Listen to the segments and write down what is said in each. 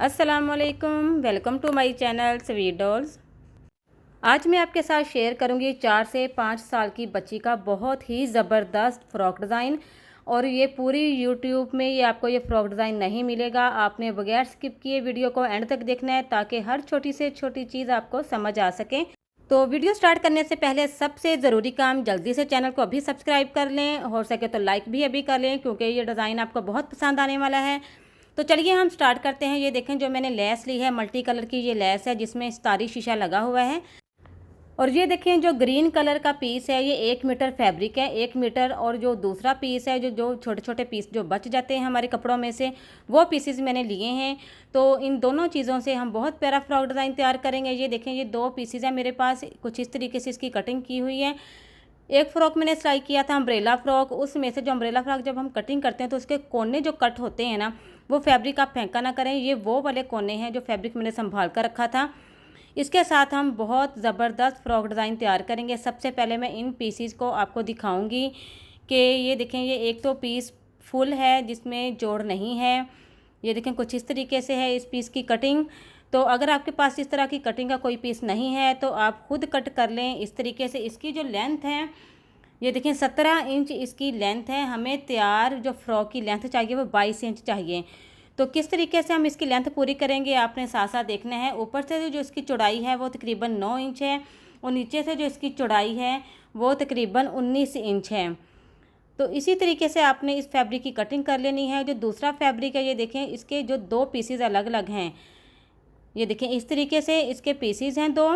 अस्सलामुअलैकुम, welcome to my channel sweet dolls. आज मैं आपके साथ शेयर करूंगी 4 से 5 साल की बच्ची का बहुत ही ज़बरदस्त फ़्रॉक डिज़ाइन। और ये पूरी यूट्यूब में ये आपको ये फ़्रॉक डिज़ाइन नहीं मिलेगा। आपने बगैर स्किप किए वीडियो को एंड तक देखना है ताकि हर छोटी से छोटी चीज़ आपको समझ आ सके। तो वीडियो स्टार्ट करने से पहले सबसे ज़रूरी काम, जल्दी से चैनल को अभी सब्सक्राइब कर लें, हो सके तो लाइक भी अभी कर लें क्योंकि ये डिज़ाइन आपको बहुत पसंद आने वाला है। तो चलिए हम स्टार्ट करते हैं। ये देखें, जो मैंने लेस ली है मल्टी कलर की ये लेस है जिसमें सितारी शीशा लगा हुआ है। और ये देखें, जो ग्रीन कलर का पीस है ये 1 मीटर फैब्रिक है, 1 मीटर। और जो दूसरा पीस है, जो जो छोटे छोटे पीस जो बच जाते हैं हमारे कपड़ों में से, वो पीसेस मैंने लिए हैं। तो इन दोनों चीज़ों से हम बहुत प्यारा फ्रॉक डिज़ाइन तैयार करेंगे। ये देखें, ये 2 पीसेस हैं मेरे पास, कुछ इस तरीके से इसकी कटिंग की हुई है। एक फ़्रॉक मैंने सिलाई किया था अम्ब्रेला फ़्रॉक, उसमें से जो अम्ब्रेला फ़्रॉक जब हम कटिंग करते हैं तो उसके कोने जो कट होते हैं ना, वो फैब्रिक आप फेंका ना करें। ये वो वाले कोने हैं जो फैब्रिक मैंने संभाल कर रखा था। इसके साथ हम बहुत ज़बरदस्त फ़्रॉक डिज़ाइन तैयार करेंगे। सबसे पहले मैं इन पीसीज को आपको दिखाऊंगी कि ये देखें, ये एक तो पीस फुल है जिसमें जोड़ नहीं है। ये देखें, कुछ इस तरीके से है इस पीस की कटिंग। तो अगर आपके पास इस तरह की कटिंग का कोई पीस नहीं है तो आप खुद कट कर लें इस तरीके से। इसकी जो लेंथ है, ये देखें 17 इंच इसकी लेंथ है। हमें तैयार जो फ़्रॉक की लेंथ चाहिए वो 22 इंच चाहिए। तो किस तरीके से हम इसकी लेंथ पूरी करेंगे आपने साथ साथ देखना है। ऊपर से जो इसकी चौड़ाई है वो तकरीबन 9 इंच है और नीचे से जो इसकी चौड़ाई है वो तकरीबन 19 इंच है। तो इसी तरीके से आपने इस फैब्रिक की कटिंग कर लेनी है। जो दूसरा फैब्रिक है, ये देखें, इसके जो 2 पीसीज अलग अलग हैं। ये देखें, इस तरीके से इसके पीसीज हैं 2।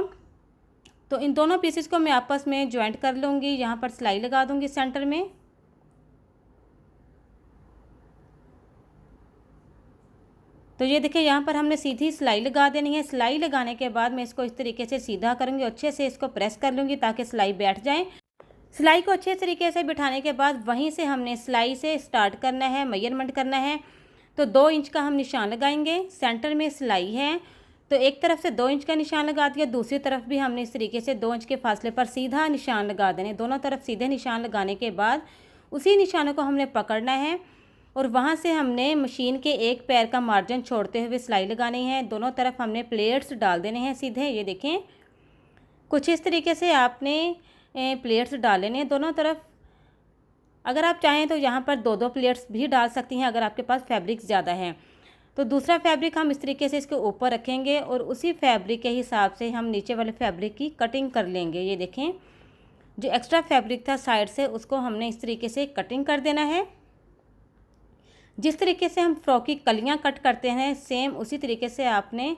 तो इन दोनों पीसेस को मैं आपस में ज्वाइंट कर लूँगी। यहाँ पर सिलाई लगा दूँगी सेंटर में। तो ये देखिए, यहाँ पर हमने सीधी सिलाई लगा देनी है। सिलाई लगाने के बाद मैं इसको इस तरीके से सीधा करूँगी, अच्छे से इसको प्रेस कर लूँगी ताकि सिलाई बैठ जाए। सिलाई को अच्छे तरीके से बिठाने के बाद वहीं से हमने सिलाई से स्टार्ट करना है, मेजरमेंट करना है। तो 2 इंच का हम निशान लगाएंगे। सेंटर में सिलाई है तो एक तरफ से 2 इंच का निशान लगा दिया, दूसरी तरफ भी हमने इस तरीके से 2 इंच के फासले पर सीधा निशान लगा देने। दोनों तरफ सीधे निशान लगाने के बाद उसी निशानों को हमने पकड़ना है और वहाँ से हमने मशीन के एक पैर का मार्जिन छोड़ते हुए सिलाई लगानी है। दोनों तरफ हमने प्लेट्स डाल देने हैं सीधे। ये देखें, कुछ इस तरीके से आपने प्लेट्स डाल लेने हैं दोनों तरफ। अगर आप चाहें तो यहाँ पर 2-2 प्लेट्स भी डाल सकती हैं अगर आपके पास फैब्रिक ज़्यादा है। तो दूसरा फैब्रिक हम इस तरीके से इसके ऊपर रखेंगे और उसी फैब्रिक के हिसाब से हम नीचे वाले फैब्रिक की कटिंग कर लेंगे। ये देखें, जो एक्स्ट्रा फैब्रिक था साइड से उसको हमने इस तरीके से कटिंग कर देना है। जिस तरीके से हम फ्रॉक की कलियाँ कट करते हैं सेम उसी तरीके से आपने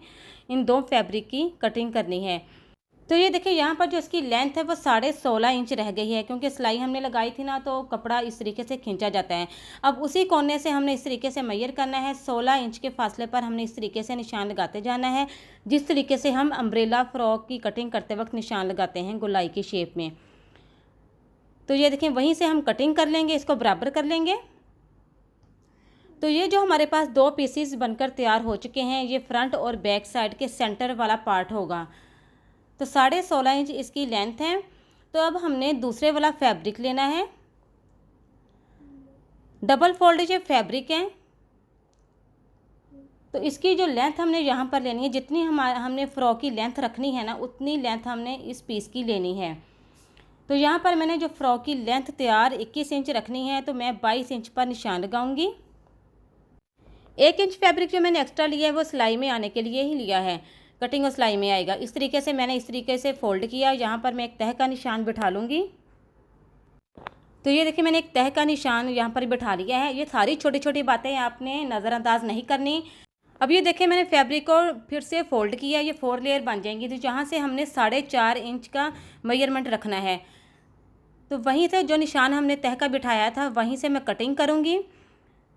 इन 2 फैब्रिक की कटिंग करनी है। तो ये देखिए, यहाँ पर जो इसकी लेंथ है वो 16.5 इंच रह गई है क्योंकि सिलाई हमने लगाई थी ना, तो कपड़ा इस तरीके से खींचा जाता है। अब उसी कोने से हमने इस तरीके से मैयर करना है। 16 इंच के फासले पर हमने इस तरीके से निशान लगाते जाना है, जिस तरीके से हम अम्ब्रेला फ्रॉक की कटिंग करते वक्त निशान लगाते हैं गोलाई की शेप में। तो ये देखें, वहीं से हम कटिंग कर लेंगे, इसको बराबर कर लेंगे। तो ये जो हमारे पास 2 पीसीस बनकर तैयार हो चुके हैं, ये फ्रंट और बैक साइड के सेंटर वाला पार्ट होगा। तो 16.5 इंच इसकी लेंथ है। तो अब हमने दूसरे वाला फैब्रिक लेना है। डबल फोल्ड जो फैब्रिक है, तो इसकी जो लेंथ हमने यहाँ पर लेनी है, जितनी हमने फ्रॉक की लेंथ रखनी है ना, उतनी लेंथ हमने इस पीस की लेनी है। तो यहाँ पर मैंने जो फ्रॉक की लेंथ तैयार 21 इंच रखनी है, तो मैं 22 इंच पर निशान लगाऊंगी। 1 इंच फैब्रिक जो मैंने एक्स्ट्रा लिया है वो सिलाई में आने के लिए ही लिया है, कटिंग और सिलाई में आएगा। इस तरीके से मैंने इस तरीके से फोल्ड किया। यहाँ पर मैं एक तह का निशान बिठा लूँगी। तो ये देखिए, मैंने एक तह का निशान यहाँ पर बिठा लिया है। ये सारी छोटी छोटी बातें आपने नज़रअंदाज नहीं करनी। अब ये देखिए, मैंने फैब्रिक को फिर से फोल्ड किया, ये 4 लेयर बन जाएंगी। तो जहाँ से हमने 4.5 इंच का मेजरमेंट रखना है, तो वहीं से जो निशान हमने तह का बिठाया था वहीं से मैं कटिंग करूँगी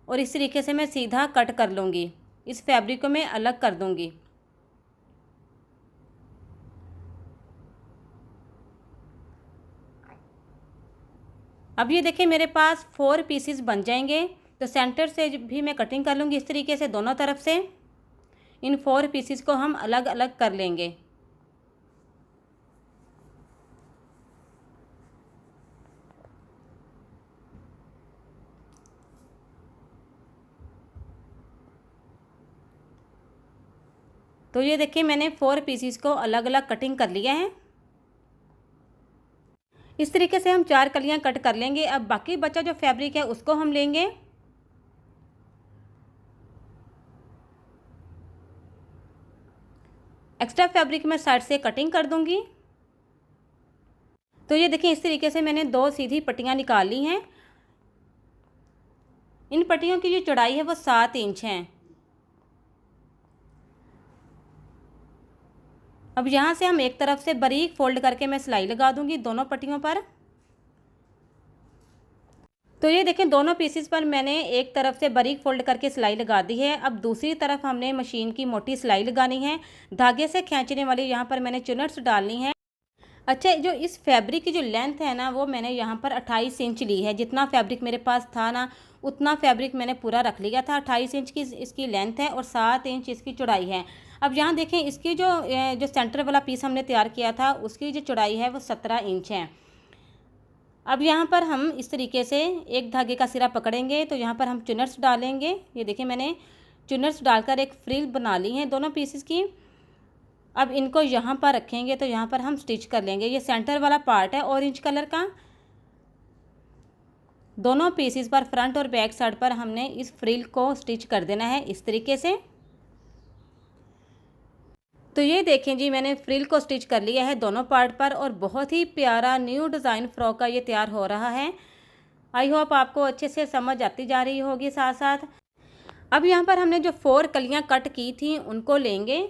और इस तरीके से मैं सीधा कट कर लूँगी। इस फैब्रिक को मैं अलग कर दूँगी। अब ये देखिए, मेरे पास 4 पीसेस बन जाएंगे। तो सेंटर से भी मैं कटिंग कर लूँगी इस तरीके से दोनों तरफ से। इन 4 पीसेस को हम अलग अलग कर लेंगे। तो ये देखिए मैंने 4 पीसीस को अलग अलग कटिंग कर लिया है। इस तरीके से हम 4 कलियां कट कर लेंगे। अब बाकी बचा जो फैब्रिक है उसको हम लेंगे। एक्स्ट्रा फैब्रिक मैं साइड से कटिंग कर दूंगी। तो ये देखिए इस तरीके से मैंने 2 सीधी पट्टियां निकाल ली हैं। इन पट्टियों की जो चौड़ाई है वो 7 इंच है। अब यहाँ से हम एक तरफ से बारीक फोल्ड करके मैं सिलाई लगा दूंगी दोनों पट्टियों पर। तो ये देखें दोनों पीसेस पर मैंने एक तरफ से बारीक फोल्ड करके सिलाई लगा दी है। अब दूसरी तरफ हमने मशीन की मोटी सिलाई लगानी है। धागे से खींचने वाली यहाँ पर मैंने चुनट्स डालनी है। अच्छा, जो इस फैब्रिक की जो लेंथ है ना वो मैंने यहाँ पर 28 इंच ली है। जितना फैब्रिक मेरे पास था ना उतना फैब्रिक मैंने पूरा रख लिया था। 28 इंच की इसकी लेंथ है और 7 इंच इसकी चौड़ाई है। अब यहाँ देखें इसकी जो सेंटर वाला पीस हमने तैयार किया था उसकी जो चौड़ाई है वो 17 इंच है। अब यहाँ पर हम इस तरीके से एक धागे का सिरा पकड़ेंगे तो यहाँ पर हम चुनट्स डालेंगे। ये देखिए मैंने चुनट्स डालकर एक फ्रिल बना ली है दोनों पीसेस की। अब इनको यहाँ पर रखेंगे तो यहाँ पर हम स्टिच कर लेंगे। ये सेंटर वाला पार्ट है ऑरेंज कलर का। दोनों पीसेस पर फ्रंट और बैक साइड पर हमने इस फ्रिल को स्टिच कर देना है इस तरीके से। तो ये देखें जी मैंने फ्रिल को स्टिच कर लिया है दोनों पार्ट पर और बहुत ही प्यारा न्यू डिज़ाइन फ्रॉक का ये तैयार हो रहा है। आई होप आपको अच्छे से समझ आती जा रही होगी साथ साथ। अब यहाँ पर हमने जो 4 कलियाँ कट की थी उनको लेंगे।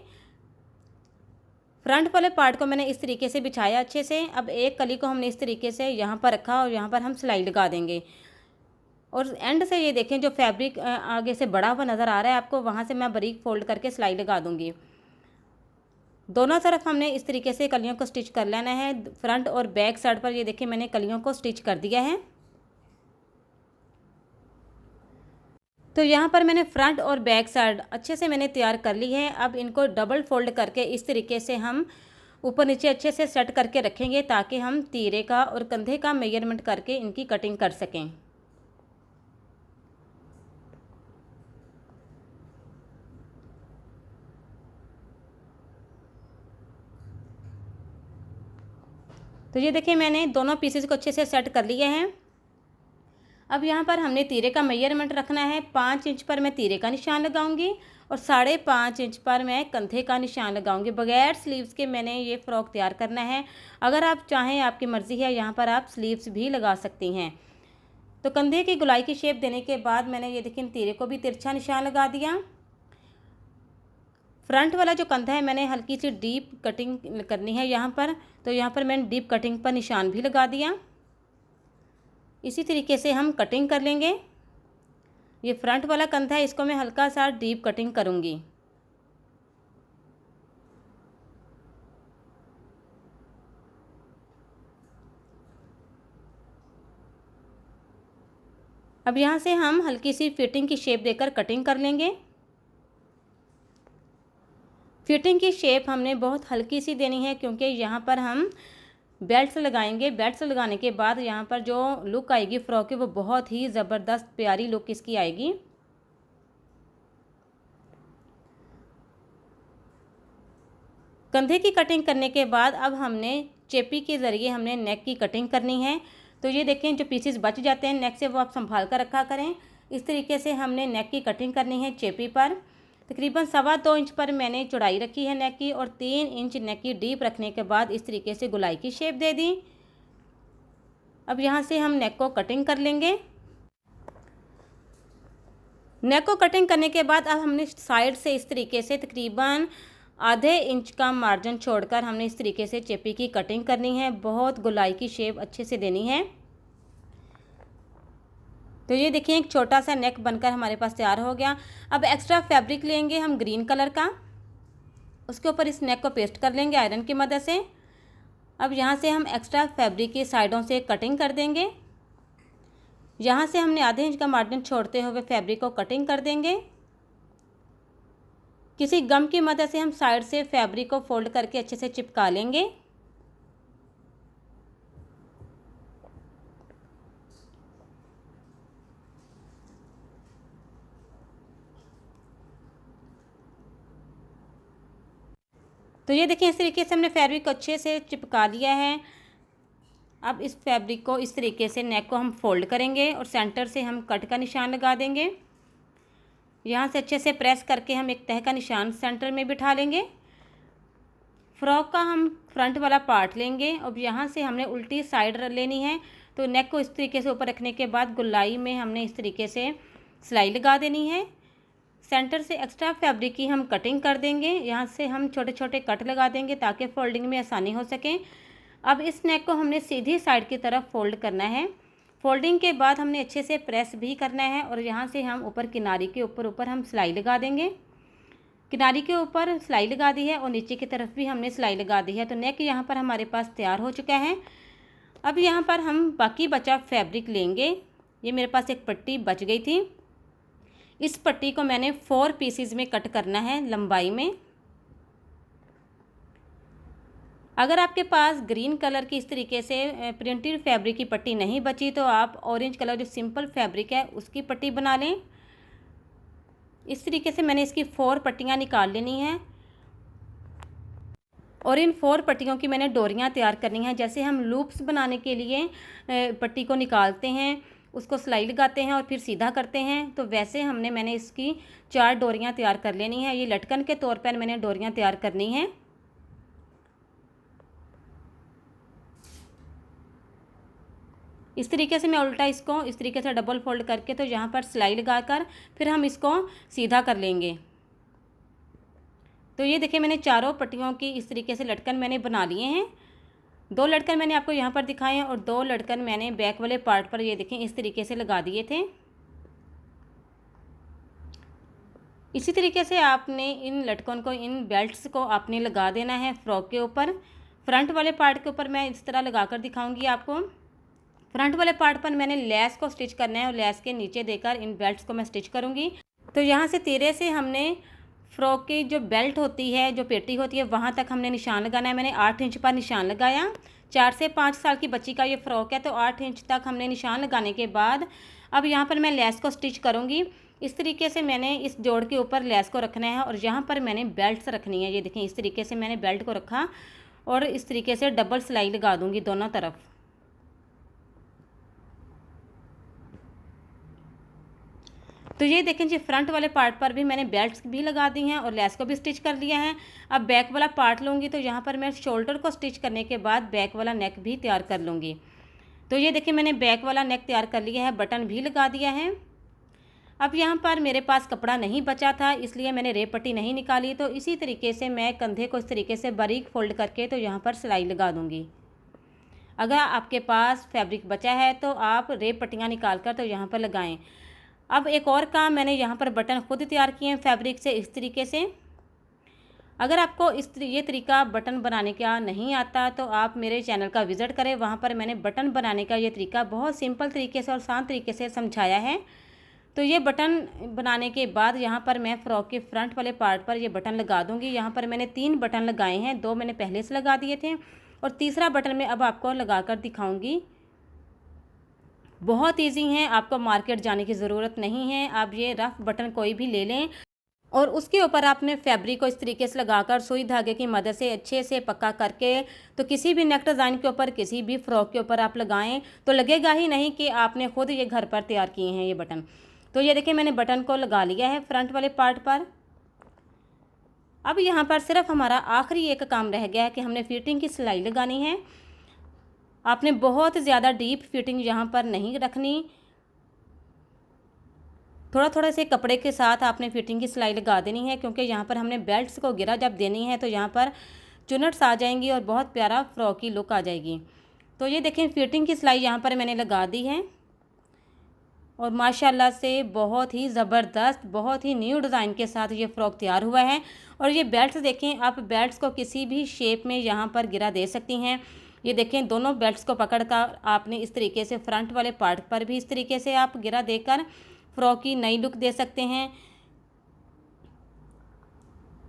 फ्रंट वाले पार्ट को मैंने इस तरीके से बिछाया अच्छे से। अब एक कली को हमने इस तरीके से यहाँ पर रखा और यहाँ पर हम सिलाई लगा देंगे। और एंड से ये देखें जो फैब्रिक आगे से बड़ा हुआ नज़र आ रहा है आपको, वहाँ से मैं बारीक फोल्ड करके सिलाई लगा दूँगी। दोनों तरफ हमने इस तरीके से कलियों को स्टिच कर लेना है। फ्रंट और बैक साइड पर ये देखिए मैंने कलियों को स्टिच कर दिया है। तो यहाँ पर मैंने फ्रंट और बैक साइड अच्छे से मैंने तैयार कर ली है। अब इनको डबल फोल्ड करके इस तरीके से हम ऊपर नीचे अच्छे से सेट करके रखेंगे ताकि हम तीरे का और कंधे का मेजरमेंट करके इनकी कटिंग कर सकें। तो ये देखिए मैंने दोनों पीसेस को अच्छे से सेट कर लिए हैं। अब यहाँ पर हमने तीरे का मेजरमेंट रखना है। 5 इंच पर मैं तीरे का निशान लगाऊंगी और 5.5 इंच पर मैं कंधे का निशान लगाऊंगी। बगैर स्लीव्स के मैंने ये फ़्रॉक तैयार करना है। अगर आप चाहें आपकी मर्ज़ी है, यहाँ पर आप स्लीव्स भी लगा सकती हैं। तो कंधे की गोलाई की शेप देने के बाद मैंने ये देखिए तीरे को भी तिरछा निशान लगा दिया। फ्रंट वाला जो कंधा है मैंने हल्की सी डीप कटिंग करनी है यहाँ पर, तो यहाँ पर मैंने डीप कटिंग पर निशान भी लगा दिया। इसी तरीके से हम कटिंग कर लेंगे। ये फ्रंट वाला कंधा है, इसको मैं हल्का सा डीप कटिंग करूँगी। अब यहाँ से हम हल्की सी फिटिंग की शेप देकर कटिंग कर लेंगे। फिटिंग की शेप हमने बहुत हल्की सी देनी है क्योंकि यहाँ पर हम बेल्ट्स लगाएंगे। बेल्ट्स लगाने के बाद यहाँ पर जो लुक आएगी फ्रॉक की वो बहुत ही ज़बरदस्त प्यारी लुक इसकी आएगी। कंधे की कटिंग करने के बाद अब हमने चेपी के ज़रिए हमने नेक की कटिंग करनी है। तो ये देखें जो पीसेस बच जाते हैं नेक से वो आप संभाल कर रखा करें। इस तरीके से हमने नेक की कटिंग करनी है चेपी पर। तकरीबन 2.25 इंच पर मैंने चौड़ाई रखी है नेक की और 3 इंच नेक की डीप रखने के बाद इस तरीके से गोलाई की शेप दे दी। अब यहाँ से हम नेक को कटिंग कर लेंगे। नेक को कटिंग करने के बाद अब हमने साइड से इस तरीके से तकरीबन आधे इंच का मार्जिन छोड़कर हमने इस तरीके से चेपी की कटिंग करनी है। बहुत गोलाई की शेप अच्छे से देनी है। तो ये देखिए एक छोटा सा नेक बनकर हमारे पास तैयार हो गया। अब एक्स्ट्रा फैब्रिक लेंगे हम ग्रीन कलर का, उसके ऊपर इस नेक को पेस्ट कर लेंगे आयरन की मदद से। अब यहाँ से हम एक्स्ट्रा फैब्रिक की साइडों से कटिंग कर देंगे। यहाँ से हमने आधे इंच का मार्जिन छोड़ते हुए फैब्रिक को कटिंग कर देंगे। किसी गम की मदद से हम साइड से फैब्रिक को फोल्ड करके अच्छे से चिपका लेंगे। तो ये देखिए इस तरीके से हमने फैब्रिक को अच्छे से चिपका लिया है। अब इस फैब्रिक को इस तरीके से नेक को हम फोल्ड करेंगे और सेंटर से हम कट का निशान लगा देंगे। यहाँ से अच्छे से प्रेस करके हम एक तह का निशान सेंटर में बिठा लेंगे। फ्रॉक का हम फ्रंट वाला पार्ट लेंगे। अब यहाँ से हमने उल्टी साइड लेनी है, तो नेक को इस तरीके से ऊपर रखने के बाद गुलाई में हमने इस तरीके से सिलाई लगा देनी है। सेंटर से एक्स्ट्रा फैब्रिक की हम कटिंग कर देंगे। यहाँ से हम छोटे छोटे कट लगा देंगे ताकि फोल्डिंग में आसानी हो सके। अब इस नेक को हमने सीधी साइड की तरफ फोल्ड करना है। फोल्डिंग के बाद हमने अच्छे से प्रेस भी करना है और यहाँ से हम ऊपर किनारी के ऊपर हम सिलाई लगा देंगे। किनारी के ऊपर सिलाई लगा दी है और नीचे की तरफ भी हमने सिलाई लगा दी है। तो नेक यहाँ पर हमारे पास तैयार हो चुका है। अब यहाँ पर हम बाकी बचा फैब्रिक लेंगे। ये मेरे पास एक पट्टी बच गई थी, इस पट्टी को मैंने 4 पीसीज में कट करना है लंबाई में। अगर आपके पास ग्रीन कलर की इस तरीके से प्रिंटेड फैब्रिक की पट्टी नहीं बची तो आप ऑरेंज कलर जो सिंपल फैब्रिक है उसकी पट्टी बना लें। इस तरीके से मैंने इसकी 4 पट्टियाँ निकाल लेनी हैं और इन 4 पट्टियों की मैंने डोरियाँ तैयार करनी हैं। जैसे हम लूप्स बनाने के लिए पट्टी को निकालते हैं, उसको सिलाई लगाते हैं और फिर सीधा करते हैं, तो वैसे मैंने इसकी 4 डोरियाँ तैयार कर लेनी है। ये लटकन के तौर पर मैंने डोरियाँ तैयार करनी हैं। इस तरीके से मैं उल्टा इसको इस तरीके से डबल फोल्ड करके तो यहाँ पर सिलाई लगाकर फिर हम इसको सीधा कर लेंगे। तो ये देखिए मैंने चारों पट्टियों की इस तरीके से लटकन मैंने बना लिए हैं। 2 लटकन मैंने आपको यहाँ पर दिखाए हैं और 2 लटकन मैंने बैक वाले पार्ट पर ये देखें इस तरीके से लगा दिए थे। इसी तरीके से आपने इन लटकन को, इन बेल्ट्स को आपने लगा देना है फ्रॉक के ऊपर। फ्रंट वाले पार्ट के ऊपर मैं इस तरह लगा कर दिखाऊँगी आपको। फ्रंट वाले पार्ट पर मैंने लेस को स्टिच करना है और लेस के नीचे देकर इन बेल्ट्स को मैं स्टिच करूँगी। तो यहाँ से तिरे से हमने फ्रॉक की जो बेल्ट होती है, जो पेटी होती है, वहाँ तक हमने निशान लगाना है। मैंने 8 इंच पर निशान लगाया। 4 से 5 साल की बच्ची का ये फ़्रॉक है, तो 8 इंच तक हमने निशान लगाने के बाद अब यहाँ पर मैं लेस को स्टिच करूँगी। इस तरीके से मैंने इस जोड़ के ऊपर लेस को रखना है और यहाँ पर मैंने बेल्ट्स रखनी है। ये देखें इस तरीके से मैंने बेल्ट को रखा और इस तरीके से डबल सिलाई लगा दूँगी दोनों तरफ। तो ये देखें जी फ्रंट वाले पार्ट पर भी मैंने बेल्ट्स भी लगा दी हैं और लेस को भी स्टिच कर लिया है। अब बैक वाला पार्ट लूँगी तो यहाँ पर मैं शोल्डर को स्टिच करने के बाद बैक वाला नेक भी तैयार कर लूँगी। तो ये देखिए मैंने बैक वाला नेक तैयार कर लिया है, बटन भी लगा दिया है। अब यहाँ पर मेरे पास कपड़ा नहीं बचा था, इसलिए मैंने रेप पट्टी नहीं निकाली। तो इसी तरीके से मैं कंधे को इस तरीके से बारीक फोल्ड करके तो यहाँ पर सिलाई लगा दूँगी। अगर आपके पास फैब्रिक बचा है तो आप रेप पट्टियाँ निकाल कर तो यहाँ पर लगाएं। अब एक और काम, मैंने यहाँ पर बटन खुद तैयार किए हैं फैब्रिक से इस तरीके से। अगर आपको ये तरीका बटन बनाने का नहीं आता तो आप मेरे चैनल का विज़िट करें, वहाँ पर मैंने बटन बनाने का ये तरीका बहुत सिंपल तरीके से और आसान तरीके से समझाया है। तो ये बटन बनाने के बाद यहाँ पर मैं फ़्रॉक के फ्रंट वाले पार्ट पर ये बटन लगा दूँगी। यहाँ पर मैंने 3 बटन लगाए हैं, 2 मैंने पहले से लगा दिए थे और तीसरा बटन मैं अब आपको लगा कर दिखाऊँगी। बहुत इजी हैं, आपको मार्केट जाने की ज़रूरत नहीं है। आप ये रफ बटन कोई भी ले लें और उसके ऊपर आपने फैब्रिक को इस तरीके से लगाकर सुई धागे की मदद से अच्छे से पक्का करके तो किसी भी नेक डिज़ाइन के ऊपर, किसी भी फ्रॉक के ऊपर आप लगाएं तो लगेगा ही नहीं कि आपने खुद ये घर पर तैयार किए हैं ये बटन। तो ये देखिए मैंने बटन को लगा लिया है फ्रंट वाले पार्ट पर। अब यहाँ पर सिर्फ हमारा आखिरी एक काम रह गया है कि हमने फिटिंग की सिलाई लगानी है। आपने बहुत ज़्यादा डीप फिटिंग यहाँ पर नहीं रखनी, थोड़ा थोड़ा से कपड़े के साथ आपने फिटिंग की सिलाई लगा देनी है, क्योंकि यहाँ पर हमने बेल्ट्स को गिरा जब देनी है तो यहाँ पर चुनट्स आ जाएंगी और बहुत प्यारा फ्रॉक की लुक आ जाएगी। तो ये देखें फिटिंग की सिलाई यहाँ पर मैंने लगा दी है और माशाल्लाह से बहुत ही ज़बरदस्त, बहुत ही न्यू डिज़ाइन के साथ ये फ़्रॉक तैयार हुआ है। और ये बेल्ट्स देखें, आप बेल्ट्स को किसी भी शेप में यहाँ पर गिरा दे सकती हैं। ये देखें दोनों बेल्ट्स को पकड़कर आपने इस तरीके से फ्रंट वाले पार्ट पर भी इस तरीके से आप गिरा देकर फ्रॉक की नई लुक दे सकते हैं।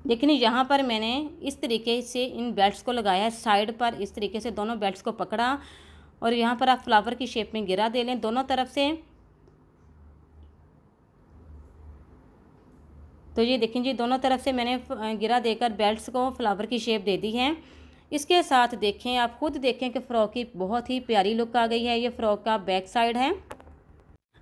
लेकिन यहाँ पर मैंने इस तरीके से इन बेल्ट्स को लगाया है साइड पर, इस तरीके से दोनों बेल्ट्स को पकड़ा और यहाँ पर आप फ्लावर की शेप में गिरा दे लें दोनों तरफ से। तो ये देखें जी, दोनों तरफ से मैंने गिरा देकर बेल्ट्स को फ्लावर की शेप दे दी है। इसके साथ देखें, आप खुद देखें कि फ़्रॉक की बहुत ही प्यारी लुक आ गई है। ये फ़्रॉक का बैक साइड है।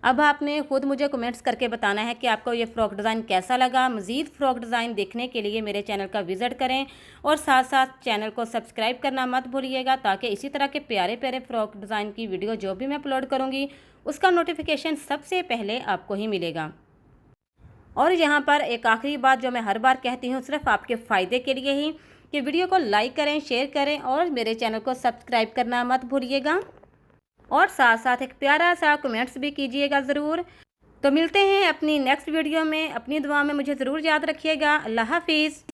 अब आपने खुद मुझे कमेंट्स करके बताना है कि आपको ये फ़्रॉक डिज़ाइन कैसा लगा। मज़ीद फ़्रॉक डिज़ाइन देखने के लिए मेरे चैनल का विज़िट करें और साथ साथ चैनल को सब्सक्राइब करना मत भूलिएगा, ताकि इसी तरह के प्यारे प्यारे फ़्रॉक डिज़ाइन की वीडियो जो भी मैं अपलोड करूँगी उसका नोटिफिकेशन सबसे पहले आपको ही मिलेगा। और यहाँ पर एक आखिरी बात जो मैं हर बार कहती हूँ, सिर्फ आपके फ़ायदे के लिए ही, कि वीडियो को लाइक करें, शेयर करें और मेरे चैनल को सब्सक्राइब करना मत भूलिएगा। और साथ साथ एक प्यारा सा कमेंट्स भी कीजिएगा ज़रूर। तो मिलते हैं अपनी नेक्स्ट वीडियो में। अपनी दुआ में मुझे ज़रूर याद रखिएगा। अल्लाह हाफिज़।